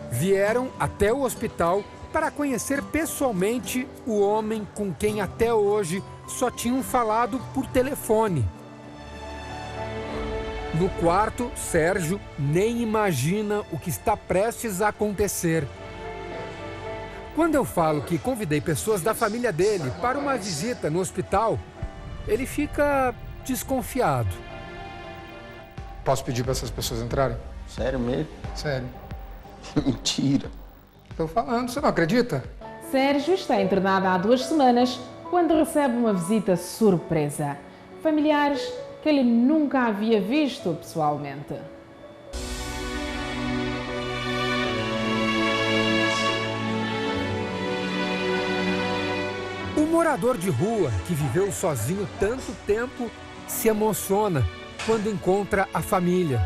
Speaker 2: Vieram até o hospital para conhecer pessoalmente o homem com quem até hoje só tinham falado por telefone. No quarto, Sérgio nem imagina o que está prestes a acontecer. Quando eu falo que convidei pessoas da família dele para uma visita no hospital, ele fica desconfiado.
Speaker 3: Posso pedir para essas pessoas entrarem?
Speaker 10: Sério mesmo?
Speaker 3: Sério.
Speaker 10: Mentira.
Speaker 3: Estou falando, você não acredita?
Speaker 1: Sérgio está internado há 2 semanas quando recebe uma visita surpresa. Familiares que ele nunca havia visto pessoalmente.
Speaker 2: O morador de rua, que viveu sozinho tanto tempo, se emociona quando encontra a família.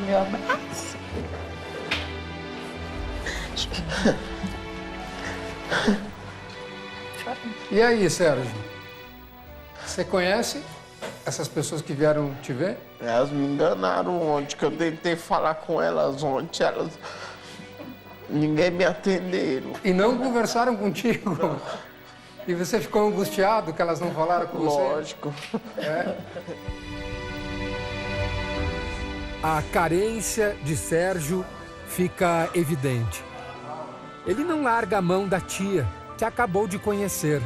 Speaker 9: Meu abraço.
Speaker 3: E aí, Sérgio? Você conhece essas pessoas que vieram te ver?
Speaker 10: Elas me enganaram ontem, que eu tentei falar com elas ontem, ninguém me atenderam.
Speaker 3: E não conversaram contigo? Não. E você ficou angustiado que elas não falaram com você?
Speaker 10: Lógico.
Speaker 3: É.
Speaker 2: A carência de Sérgio fica evidente. Ele não larga a mão da tia, que acabou de conhecer.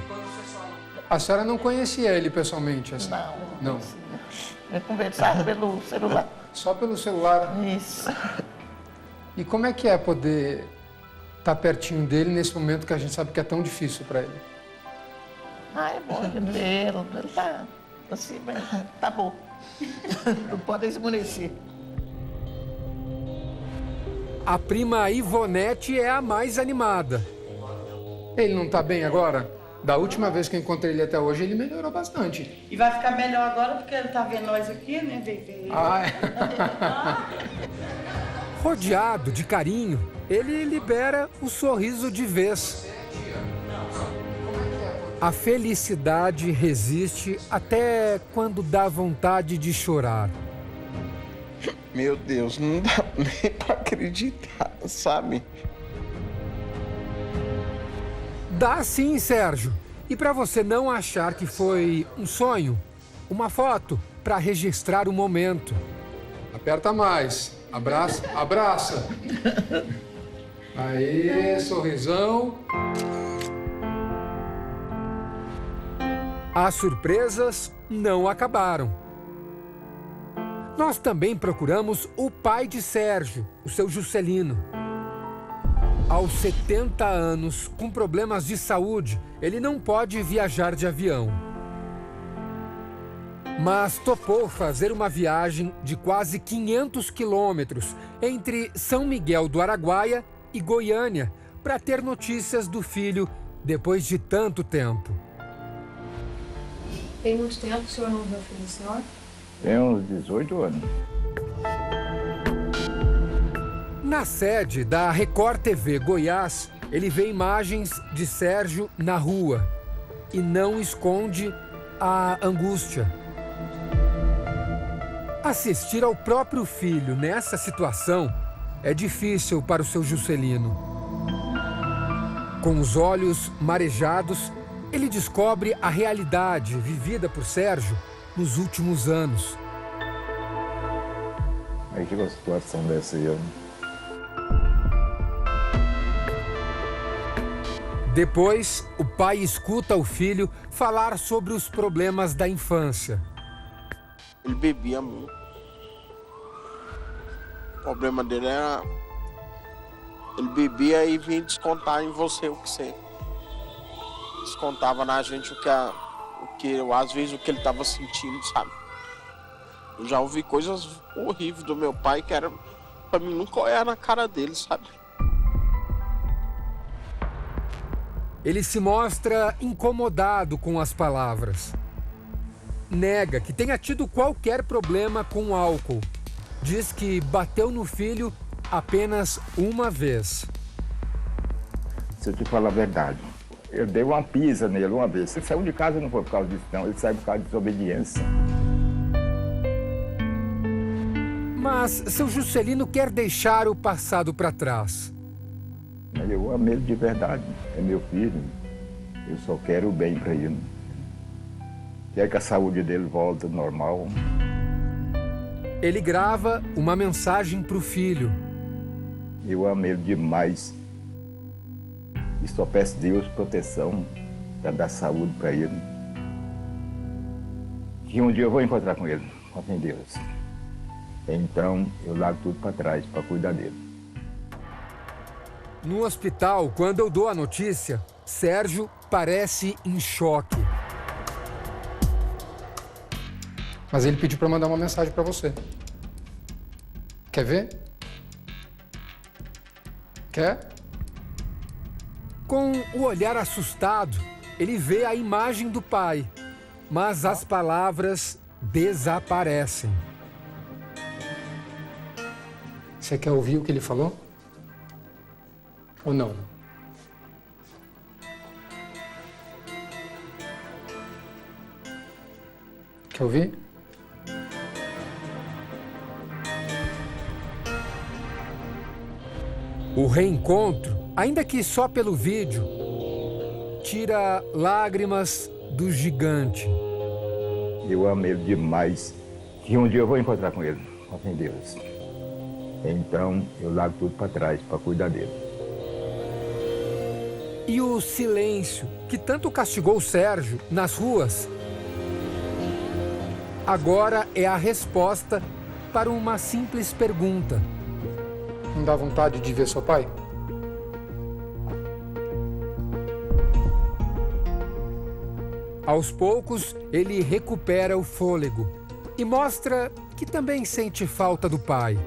Speaker 3: A senhora não conhecia ele pessoalmente? Assim?
Speaker 9: Não. Eu conversava pelo celular.
Speaker 3: Só pelo celular?
Speaker 9: Isso.
Speaker 3: E como é que é poder estar pertinho dele nesse momento que a gente sabe que é tão difícil para ele?
Speaker 9: É bom vê-lo. Ele tá assim, mas tá bom. Não pode esmorecer.
Speaker 2: A prima Ivonete é a mais animada.
Speaker 3: Ele não está bem agora? Da última vez que eu encontrei ele até hoje, ele melhorou bastante.
Speaker 11: E vai ficar melhor agora porque ele tá vendo nós aqui, né, bebê?
Speaker 2: Rodeado de carinho, ele libera o sorriso de vez. A felicidade resiste até quando dá vontade de chorar.
Speaker 10: Meu Deus, não dá nem pra acreditar, sabe?
Speaker 2: Dá sim, Sérgio. E para você não achar que foi um sonho, uma foto para registrar o momento.
Speaker 3: Aperta mais. Abraça. Abraça. Aê, sorrisão.
Speaker 2: As surpresas não acabaram. Nós também procuramos o pai de Sérgio, o seu Juscelino. Aos 70 anos, com problemas de saúde, ele não pode viajar de avião. Mas topou fazer uma viagem de quase 500 quilômetros entre São Miguel do Araguaia e Goiânia para ter notícias do filho depois de tanto tempo.
Speaker 12: Tem muito tempo que o senhor não viu o filho do senhor?
Speaker 13: Tem uns 18 anos.
Speaker 2: Na sede da Record TV Goiás, ele vê imagens de Sérgio na rua e não esconde a angústia. Assistir ao próprio filho nessa situação é difícil para o seu Juscelino. Com os olhos marejados, ele descobre a realidade vivida por Sérgio nos últimos anos.
Speaker 13: Aí que uma situação dessa aí,
Speaker 2: Depois, o pai escuta o filho falar sobre os problemas da infância.
Speaker 4: Ele bebia muito. O problema dele era... Ele bebia e vinha descontar em você o que você... Descontava na gente às vezes o que ele estava sentindo, sabe? Eu já ouvi coisas horríveis do meu pai que era pra mim nunca olhar na cara dele, sabe?
Speaker 2: Ele se mostra incomodado com as palavras. Nega que tenha tido qualquer problema com álcool. Diz que bateu no filho apenas uma vez.
Speaker 13: Se eu te falar a verdade, eu dei uma pisa nele uma vez. Ele saiu de casa não foi por causa disso, não. Ele saiu por causa de desobediência.
Speaker 2: Mas seu Juscelino quer deixar o passado para trás.
Speaker 13: Eu amo ele de verdade. É meu filho. Eu só quero o bem para ele. Quer que a saúde dele volte ao normal.
Speaker 2: Ele grava uma mensagem para o filho.
Speaker 13: Eu amo ele demais. E só peço a Deus proteção para dar saúde para ele. Que um dia eu vou encontrar com ele, com fé em Deus. Então eu largo tudo para trás para cuidar dele.
Speaker 2: No hospital, quando eu dou a notícia, Sérgio parece em choque.
Speaker 3: Mas ele pediu para mandar uma mensagem para você. Quer ver? Quer?
Speaker 2: Com o olhar assustado, ele vê a imagem do pai, mas as palavras desaparecem.
Speaker 3: Você quer ouvir o que ele falou? Ou não? Quer ouvir?
Speaker 2: O reencontro, ainda que só pelo vídeo, tira lágrimas do gigante.
Speaker 13: Eu amo ele demais. Que um dia eu vou encontrar com ele, com fé em Deus. Então eu largo tudo para trás para cuidar dele.
Speaker 2: E o silêncio que tanto castigou o Sérgio nas ruas, agora é a resposta para uma simples pergunta.
Speaker 3: Não dá vontade de ver seu pai?
Speaker 2: Aos poucos, ele recupera o fôlego e mostra que também sente falta do pai.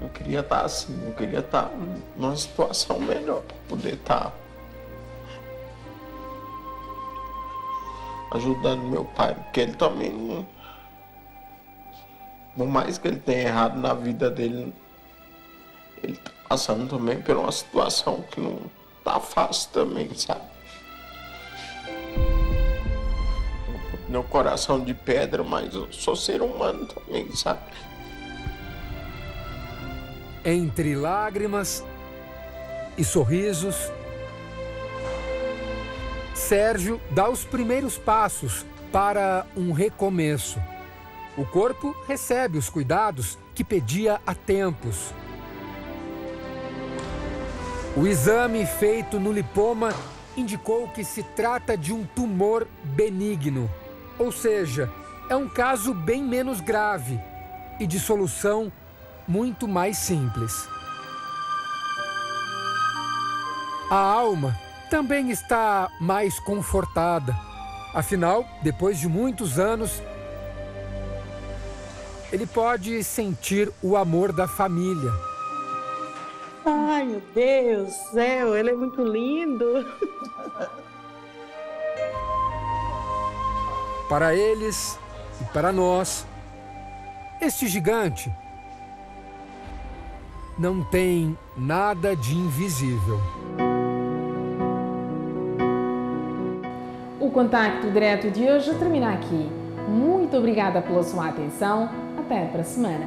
Speaker 4: Eu queria estar assim, eu queria estar numa situação melhor, poder estar ajudando meu pai, porque ele também não... Por mais que ele tenha errado na vida dele, ele tá passando também por uma situação que não tá fácil também, sabe? Meu coração de pedra, mas eu sou ser humano também, sabe?
Speaker 2: Entre lágrimas e sorrisos, Sérgio dá os primeiros passos para um recomeço. O corpo recebe os cuidados que pedia há tempos. O exame feito no lipoma indicou que se trata de um tumor benigno, ou seja, é um caso bem menos grave e de solução muito mais simples. A alma também está mais confortada. Afinal, depois de muitos anos, ele pode sentir o amor da família.
Speaker 11: Ai, meu Deus do céu, ele é muito lindo.
Speaker 2: Para eles e para nós, este gigante não tem nada de invisível.
Speaker 1: O O Contacto Direto de hoje termina aqui. Muito obrigada pela sua atenção. Até para a semana.